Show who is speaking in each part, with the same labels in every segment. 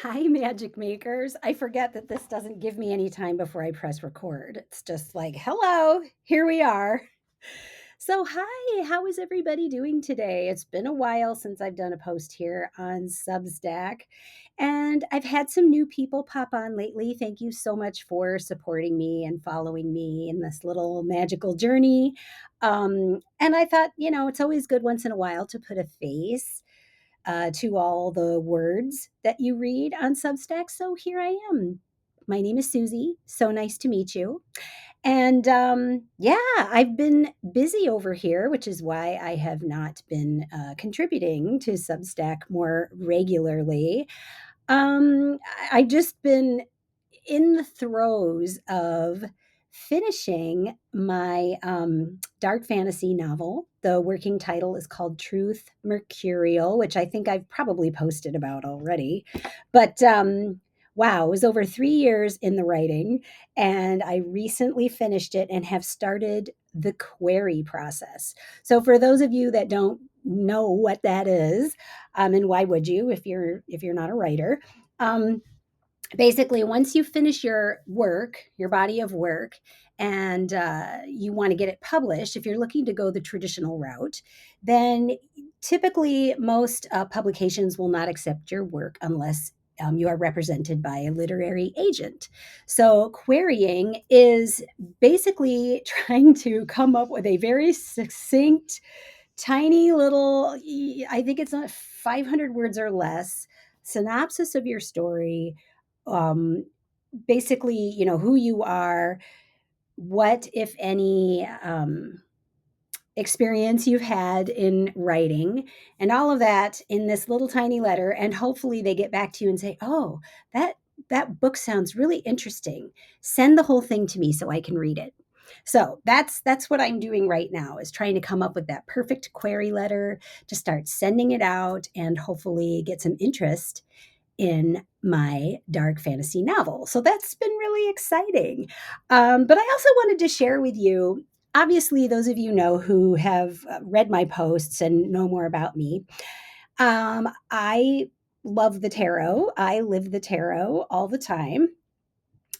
Speaker 1: Hi, magic makers. I forget that this doesn't give me any time before I press record. It's just like, hello, here we are. So, hi, how is everybody doing today? It's been a while since I've done a post here on Substack, and I've had some new people pop on lately. Thank you so much for supporting me and following me in this little magical journey. And I thought, it's always good once in a while to put a face to all the words that you read on Substack. So here I am. My name is Susie. So nice to meet you. And yeah, I've been busy over here, which is why I have not been contributing to Substack more regularly. I've just been in the throes of finishing my dark fantasy novel. The working title is called Truth Mercurial, which I think I've probably posted about already. But wow, it was over 3 years in the writing, and I recently finished it and have started the query process. So, for those of you that don't know what that is, and why would you if you're not a writer? Um, Basically, once you finish your work, your body of work, and you want to get it published, if you're looking to go the traditional route, then typically most publications will not accept your work unless you are represented by a literary agent. So, querying is basically trying to come up with a very succinct, tiny little, I think it's not 500 words or less, synopsis of your story. um, Basically, who you are, what, if any, experience you've had in writing, and all of that in this little tiny letter. And hopefully, they get back to you and say, "Oh, that that book sounds really interesting. Send the whole thing to me so I can read it." So that's what I'm doing right now, is trying to come up with that perfect query letter to start sending it out and hopefully get some interest in my dark fantasy novel. So that's been really exciting. But I also wanted to share with you. Obviously, those of you know who have read my posts and know more about me. I love the tarot. I live the tarot all the time.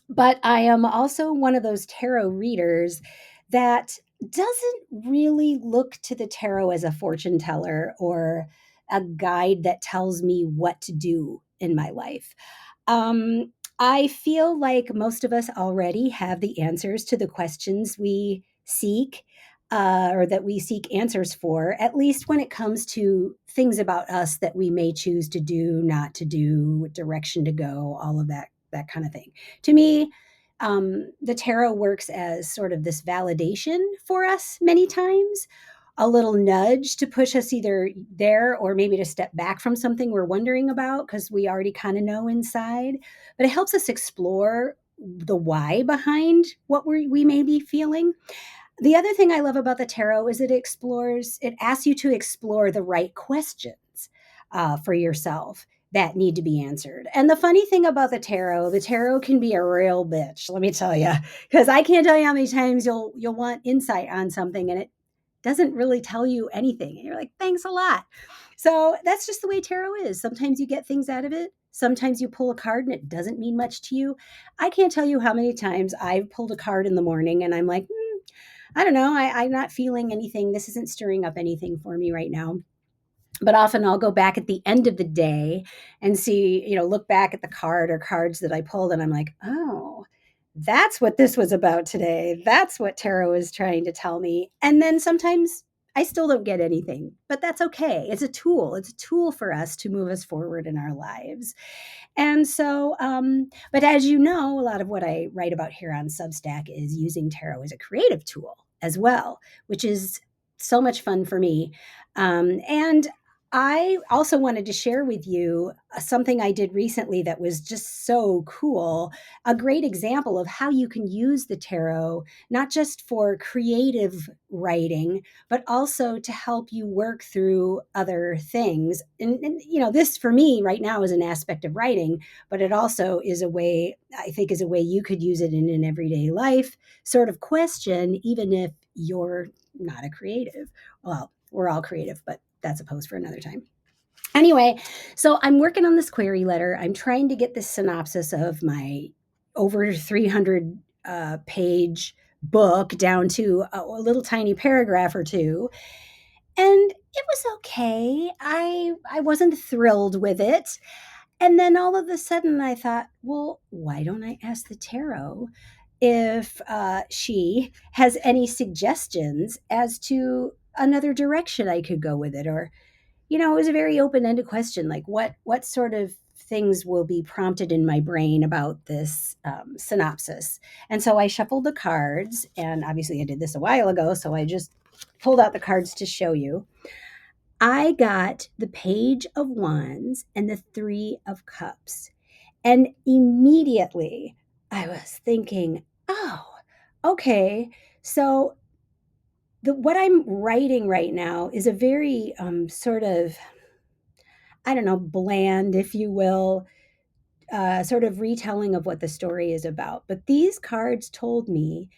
Speaker 1: But I am also one of those tarot readers that doesn't really look to the tarot as a fortune teller or a guide that tells me what to do in my life. I feel like most of us already have the answers to the questions we seek, or that we seek answers for, at least when it comes to things about us that we may choose to do, not to do, what direction to go, all of that kind of thing. To me, the tarot works as sort of this validation for us many times, a little nudge to push us either there or maybe to step back from something we're wondering about because we already kind of know inside. But it helps us explore the why behind what we may be feeling. The other thing I love about the tarot is it asks you to explore the right questions for yourself that need to be answered. And the funny thing about the tarot can be a real bitch, let me tell you, because I can't tell you how many times you'll want insight on something and it doesn't really tell you anything. And you're like, thanks a lot. So that's just the way tarot is. Sometimes you get things out of it. Sometimes you pull a card and it doesn't mean much to you. I can't tell you how many times I've pulled a card in the morning and I'm like, I don't know. I'm not feeling anything. This isn't stirring up anything for me right now. But often I'll go back at the end of the day and see, look back at the card or cards that I pulled, and I'm like, oh, that's what this was about today. That's what tarot is trying to tell me. And then sometimes I still don't get anything, but that's okay. It's a tool. It's a tool for us to move us forward in our lives. And so, but as you know, a lot of what I write about here on Substack is using tarot as a creative tool as well, which is so much fun for me. And I also wanted to share with you something I did recently that was just so cool. A great example of how you can use the tarot, not just for creative writing, but also to help you work through other things. And this for me right now is an aspect of writing, but it also is a way, I think, is a way you could use it in an everyday life sort of question, even if you're not a creative. Well, we're all creative, but that's a post for another time. Anyway, so I'm working on this query letter. I'm trying to get this synopsis of my over 300 page book down to a little tiny paragraph or two. And it was okay. I wasn't thrilled with it. And then all of a sudden I thought, well, why don't I ask the tarot if she has any suggestions as to another direction I could go with it, or it was a very open-ended question, like what sort of things will be prompted in my brain about this synopsis. And so I shuffled the cards, and obviously I did this a while ago, so I just pulled out the cards to show you. I got the Page of Wands and the Three of Cups. And immediately I was thinking, oh, okay, so what I'm writing right now is a very sort of, I don't know, bland, if you will, sort of retelling of what the story is about. But these cards told me,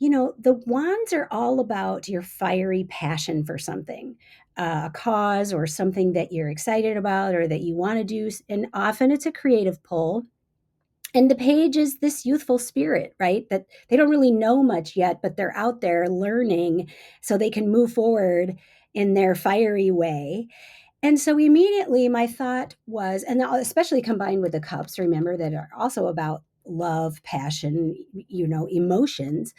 Speaker 1: the wands are all about your fiery passion for something, a cause or something that you're excited about or that you want to do. And often it's a creative pull. And the page is this youthful spirit, right? That they don't really know much yet, but they're out there learning so they can move forward in their fiery way. And so immediately my thought was, and especially combined with the cups, remember, that are also about love, passion, emotions.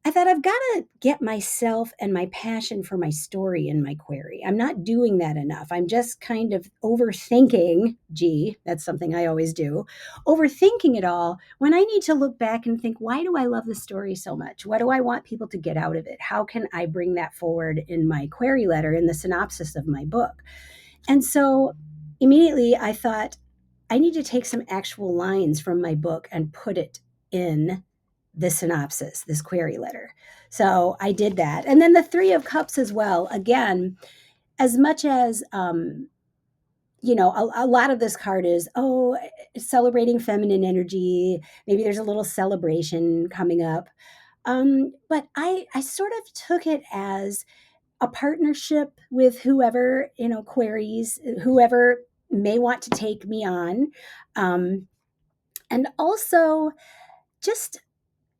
Speaker 1: I thought I've got to get myself and my passion for my story in my query. I'm not doing that enough. I'm just kind of overthinking. Gee, that's something I always do. Overthinking it all when I need to look back and think, why do I love the story so much? What do I want people to get out of it? How can I bring that forward in my query letter, in the synopsis of my book? And so immediately I thought, I need to take some actual lines from my book and put it in the synopsis, this query letter. So I did that. And then the Three of Cups as well. Again, as much as, a lot of this card is, celebrating feminine energy. Maybe there's a little celebration coming up. But I sort of took it as a partnership with whoever, queries, whoever may want to take me on. And also just,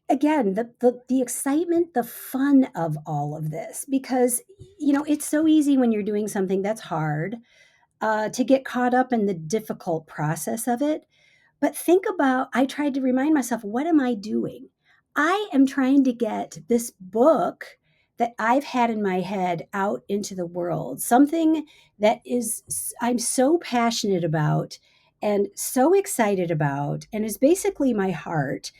Speaker 1: again, the excitement, the fun of all of this, because it's so easy when you're doing something that's hard to get caught up in the difficult process of it. But think about, I tried to remind myself, what am I doing? I am trying to get this book that I've had in my head out into the world, something that I'm so passionate about and so excited about, and is basically my heart.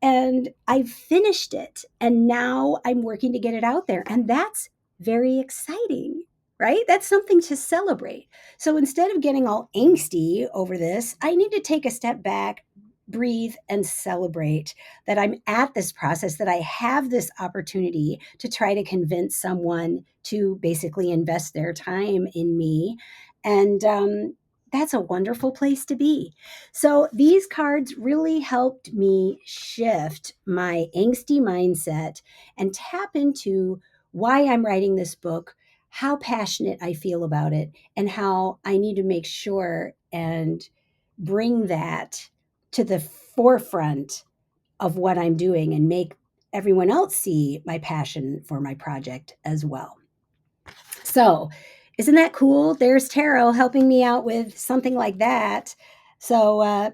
Speaker 1: And I've finished it, and now I'm working to get it out there. And that's very exciting, right? That's something to celebrate. So instead of getting all angsty over this, I need to take a step back, breathe, and celebrate that I'm at this process, that I have this opportunity to try to convince someone to basically invest their time in me. And that's a wonderful place to be. So these cards really helped me shift my angsty mindset and tap into why I'm writing this book, how passionate I feel about it, and how I need to make sure and bring that to the forefront of what I'm doing and make everyone else see my passion for my project as well. So, isn't that cool? There's tarot helping me out with something like that. So,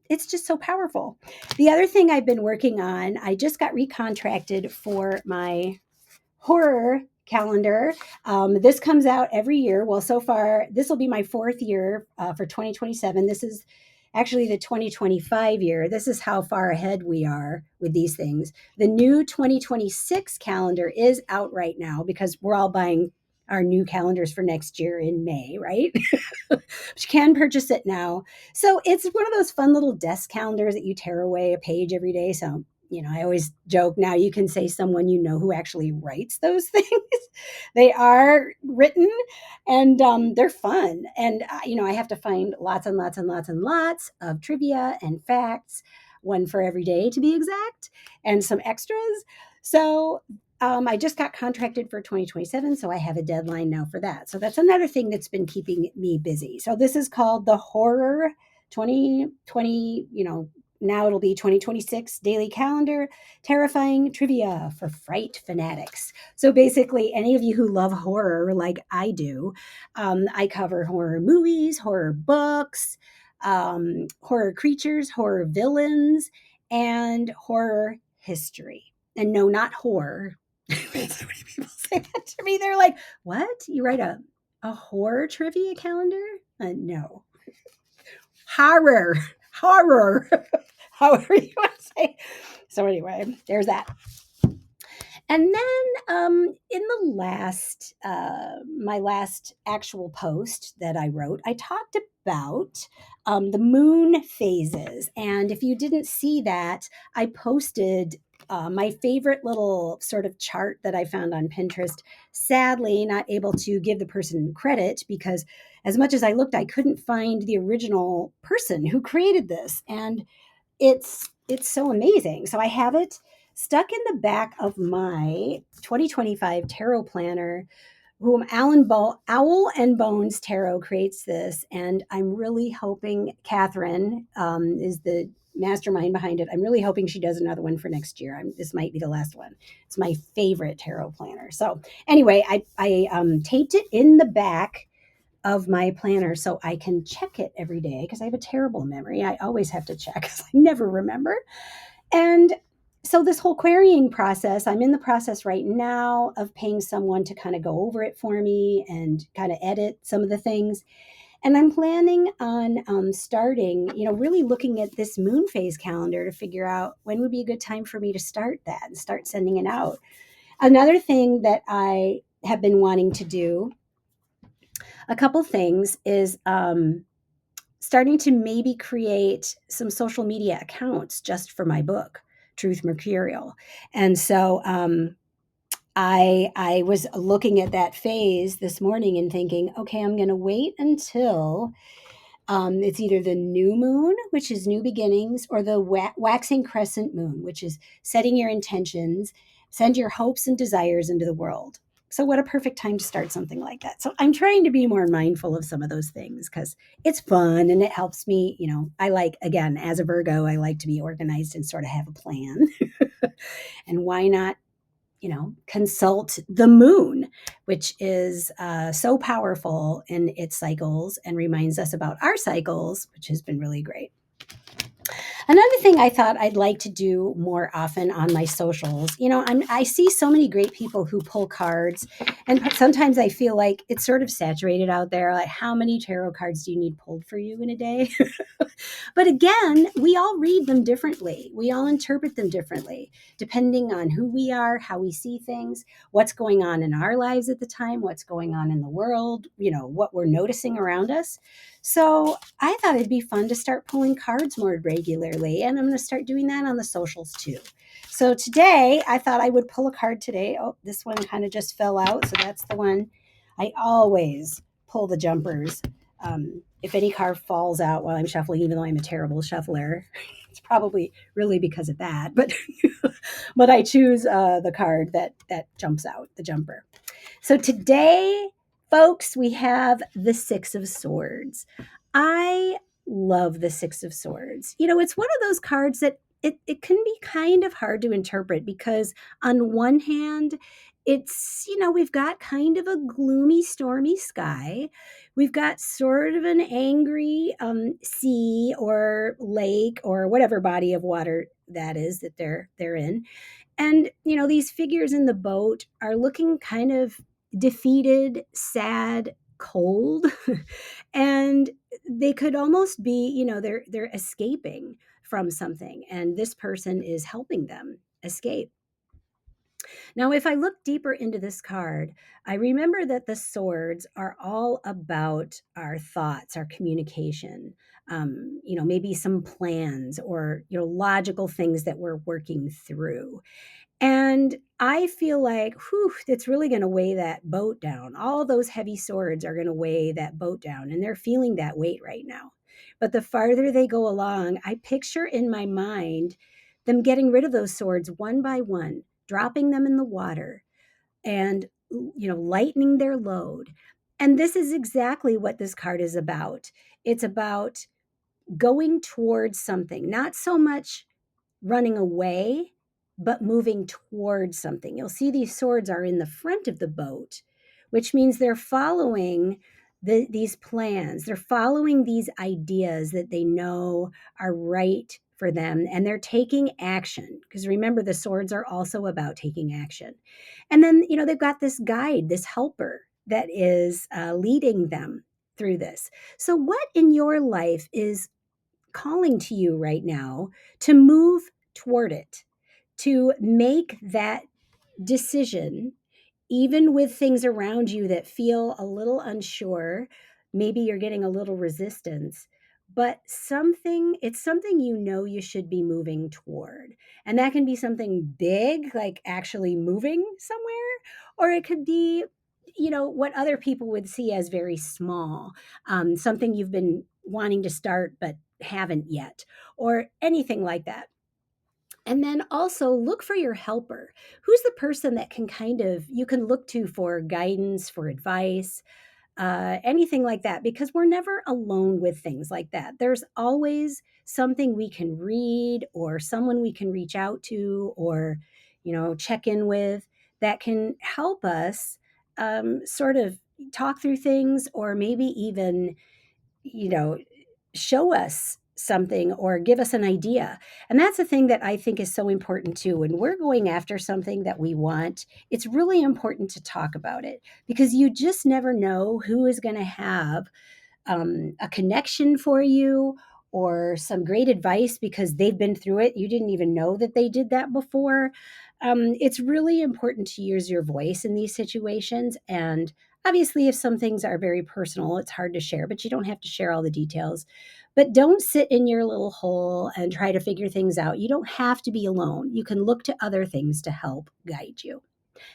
Speaker 1: it's just so powerful. The other thing I've been working on, I just got recontracted for my horror calendar. This comes out every year. Well, so far, this will be my fourth year for 2027. This is actually the 2025 year. This is how far ahead we are with these things. The new 2026 calendar is out right now because we're all buying our new calendars for next year in May, right? But you can purchase it now. So it's one of those fun little desk calendars that you tear away a page every day. So I always joke, now you can say someone who actually writes those things. They are written, and they're fun. And, I have to find lots and lots and lots and lots of trivia and facts, one for every day to be exact, and some extras. So I just got contracted for 2027, so I have a deadline now for that. So that's another thing that's been keeping me busy. So this is called the Horror 2020, now it'll be 2026 daily calendar, terrifying trivia for fright fanatics. So basically, any of you who love horror like I do, I cover horror movies, horror books, horror creatures, horror villains, and horror history. And no, not horror. So many people say that to me. They're like, "What? You write a horror trivia calendar?" No, horror, horror, however you want to say. So anyway, there's that. And then in the my last actual post that I wrote, I talked about the moon phases. And if you didn't see that, I posted my favorite little sort of chart that I found on Pinterest. Sadly, not able to give the person credit because as much as I looked, I couldn't find the original person who created this. And it's so amazing. So I have it stuck in the back of my 2025 tarot planner, whom Owl and Bones Tarot creates this, and I'm really hoping Catherine is the mastermind behind it. I'm really hoping she does another one for next year. This might be the last one. It's my favorite tarot planner. So anyway, I taped it in the back of my planner so I can check it every day because I have a terrible memory. I always have to check because I never remember. And so this whole querying process, I'm in the process right now of paying someone to kind of go over it for me and kind of edit some of the things. And I'm planning on starting, really looking at this moon phase calendar to figure out when would be a good time for me to start that and start sending it out. Another thing that I have been wanting to do, a couple things, is starting to maybe create some social media accounts just for my book, Truth Mercurial. And so I was looking at that phase this morning and thinking, okay, I'm going to wait until it's either the new moon, which is new beginnings, or the waxing crescent moon, which is setting your intentions, send your hopes and desires into the world. So, what a perfect time to start something like that. So, I'm trying to be more mindful of some of those things because it's fun and it helps me. I like, again, as a Virgo, I like to be organized and sort of have a plan. And why not consult the moon, which is so powerful in its cycles and reminds us about our cycles, which has been really great. Another thing I thought I'd like to do more often on my socials, I see so many great people who pull cards, and sometimes I feel like it's sort of saturated out there. Like, how many tarot cards do you need pulled for you in a day? But again, we all read them differently. We all interpret them differently, depending on who we are, how we see things, what's going on in our lives at the time, what's going on in the world, what we're noticing around us. So I thought it'd be fun to start pulling cards more regularly, and I'm going to start doing that on the socials too. So today, I thought I would pull a card today. Oh, this one kind of just fell out, so that's the one. I always pull the jumpers. If any card falls out while I'm shuffling, even though I'm a terrible shuffler, it's probably really because of that. But but I choose the card that jumps out, the jumper. So today, folks, we have the Six of Swords. I love the Six of Swords. It's one of those cards that it can be kind of hard to interpret because on one hand, we've got kind of a gloomy, stormy sky. We've got sort of an angry sea or lake or whatever body of water that is that they're in. And, these figures in the boat are looking kind of defeated, sad, cold. And they could almost be, they're escaping from something. And this person is helping them escape. Now, if I look deeper into this card, I remember that the swords are all about our thoughts, our communication, maybe some plans or, logical things that we're working through. And I feel like, it's really going to weigh that boat down. All those heavy swords are going to weigh that boat down, and they're feeling that weight right now. But the farther they go along, I picture in my mind them getting rid of those swords one by one, dropping them in the water and lightening their load. And this is exactly what this card is about. It's about going towards something, not so much running away, but moving towards something. You'll see these swords are in the front of the boat, which means they're following these plans. They're following these ideas that they know are right for them, and they're taking action. Because remember, the swords are also about taking action. And then, they've got this guide, this helper that is leading them through this. So, what in your life is calling to you right now to move toward it, to make that decision, even with things around you that feel a little unsure? Maybe you're getting a little resistance, but it's something you should be moving toward. And that can be something big, like actually moving somewhere, or it could be, what other people would see as very small, something you've been wanting to start but haven't yet, or anything like that. And then also look for your helper. Who's the person that you can look to for guidance, for advice, anything like that, because we're never alone with things like that. There's always something we can read or someone we can reach out to or, check in with that can help us sort of talk through things, or maybe even, you know, show us something or give us an idea. And that's the thing that I think is so important too. When we're going after something that we want, it's really important to talk about it, because you just never know who is going to have a connection for you or some great advice because they've been through it. You didn't even know that they did that before. It's really important to use your voice in these situations. And obviously, if some things are very personal, it's hard to share, but you don't have to share all the details. But don't sit in your little hole and try to figure things out. You don't have to be alone. You can look to other things to help guide you.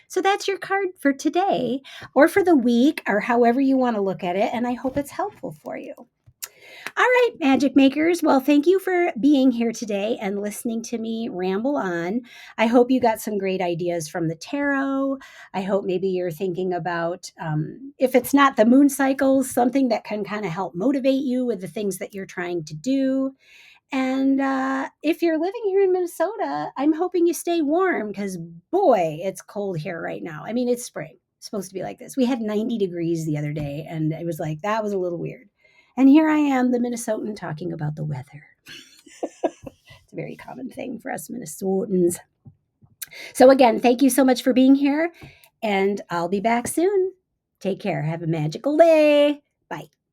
Speaker 1: So that's your card for today or for the week or however you want to look at it. And I hope it's helpful for you. All right, magic makers. Well, thank you for being here today and listening to me ramble on. I hope you got some great ideas from the tarot. I hope maybe you're thinking about, if it's not the moon cycles, something that can kind of help motivate you with the things that you're trying to do. And if you're living here in Minnesota, I'm hoping you stay warm because, boy, it's cold here right now. I mean, it's spring. It's supposed to be like this. We had 90 degrees the other day, and it was like, that was a little weird. And here I am, the Minnesotan, talking about the weather. It's a very common thing for us Minnesotans. So, again, thank you so much for being here, and I'll be back soon. Take care. Have a magical day. Bye.